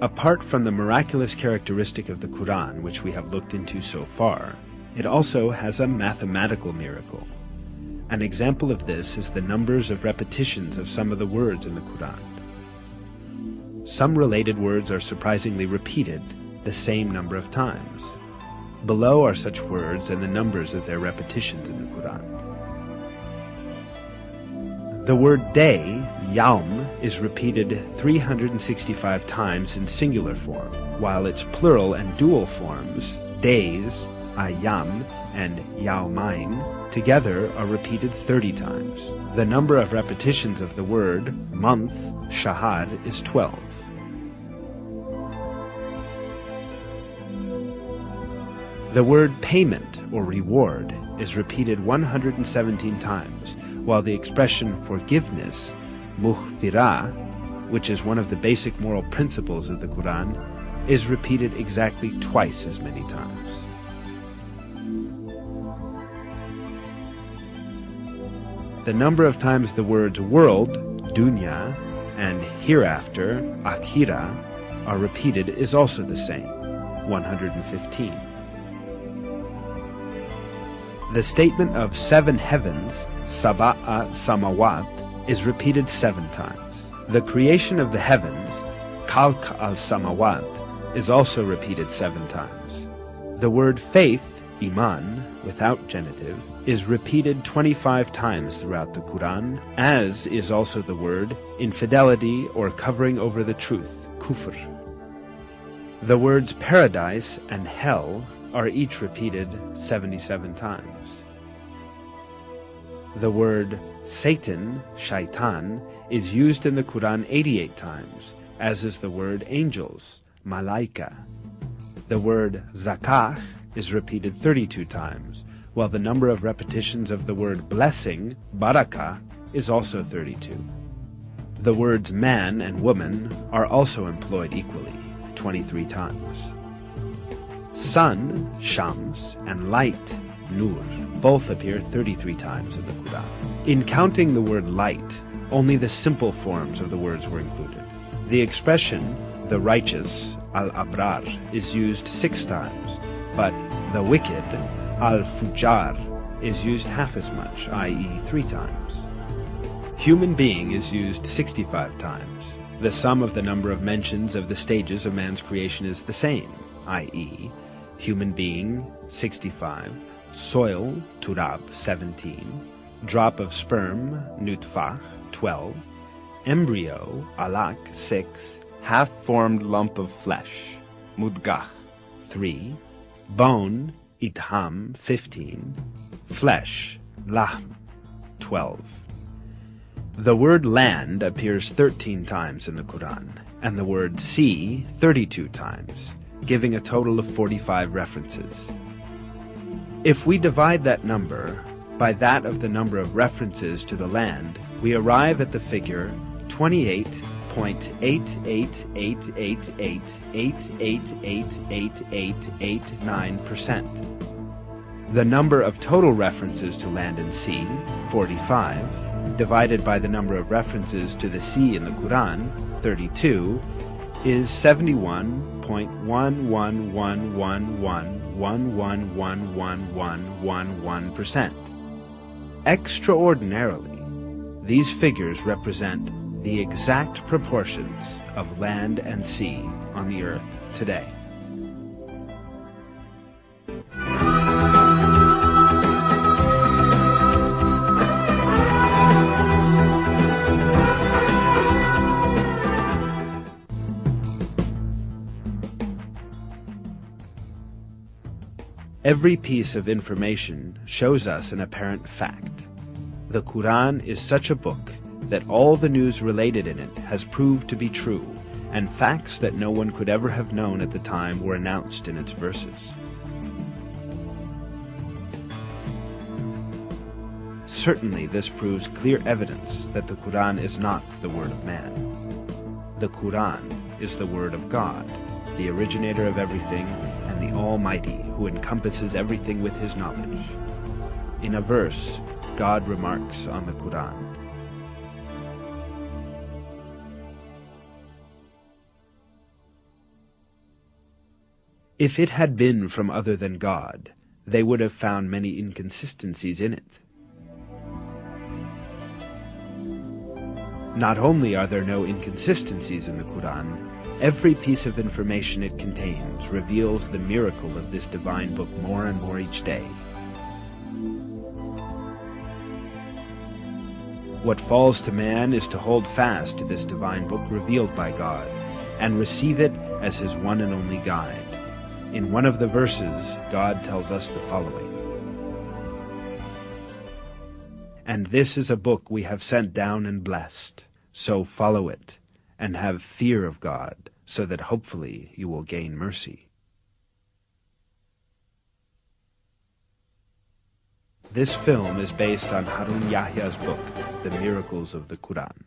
Apart from the miraculous characteristic of the Quran, which we have looked into so far, it also has a mathematical miracle. An example of this is the numbers of repetitions of some of the words in the Quran. Some related words are surprisingly repeated the same number of times. Below are such words and the numbers of their repetitions in the Quran. The word day, yaum, is repeated 365 times in singular form, while its plural and dual forms, days, ayam, and yaumain, together are repeated 30 times. The number of repetitions of the word month, shahar, is 12. The word payment or reward is repeated 117 times, while the expression forgiveness, mughfirah, which is one of the basic moral principles of the Quran, is repeated exactly twice as many times. The number of times the words world, dunya, and hereafter, akhira, are repeated is also the same, 115. The statement of 7 heavens, sab'a samawat, is repeated 7 times. The creation of the heavens, khalq al-samawat, is also repeated 7 times. The word faith, iman, without genitive, is repeated 25 times throughout the Quran, as is also the word infidelity or covering over the truth, kufr. The words paradise and hell are each repeated 77 times. The word Satan, shaitan, is used in the Quran 88 times, as is the word angels, malaika. The word zakah is repeated 32 times, while the number of repetitions of the word blessing, barakah, is also 32. The words man and woman are also employed equally, 23 times. Sun, shams, and light, nur, both appear 33 times in the Quran. In counting the word light, only the simple forms of the words were included. The expression, the righteous, al-abrar, is used 6 times, but the wicked, al-fujar, is used half as much, i.e. 3 times. Human being is used 65 times. The sum of the number of mentions of the stages of man's creation is the same, i.e. human being, 65, soil, turab, 17, drop of sperm, nutfah, 12, embryo, alaq, 6, half-formed lump of flesh, mudgah, 3, bone, idham, 15, flesh, lahm, 12. The word land appears 13 times in the Quran, and the word sea 32 times, giving a total of 45 references. If we divide that number by that of the number of references to the land, we arrive at the figure 28.88888888889%. The number of total references to land and sea, 45, divided by the number of references to the sea in the Quran, 32, is 71.1111111111%. Extraordinarily, these figures represent the exact proportions of land and sea on the earth today. Every piece of information shows us an apparent fact. The Quran is such a book that all the news related in it has proved to be true, and facts that no one could ever have known at the time were announced in its verses. Certainly this proves clear evidence that the Quran is not the word of man. The Quran is the word of God, the originator of everything, and the Almighty, who encompasses everything with His knowledge. In a verse, God remarks on the Quran, If it had been from other than God, they would have found many inconsistencies in it. Not only are there no inconsistencies in the Quran, every piece of information it contains reveals the miracle of this divine book more and more each day. What falls to man is to hold fast to this divine book revealed by God, and receive it as his one and only guide. In one of the verses, God tells us the following: "And this is a book we have sent down and blessed, so follow it, and have fear of God, so that hopefully you will gain mercy." This film is based on Harun Yahya's book, The Miracles of the Quran.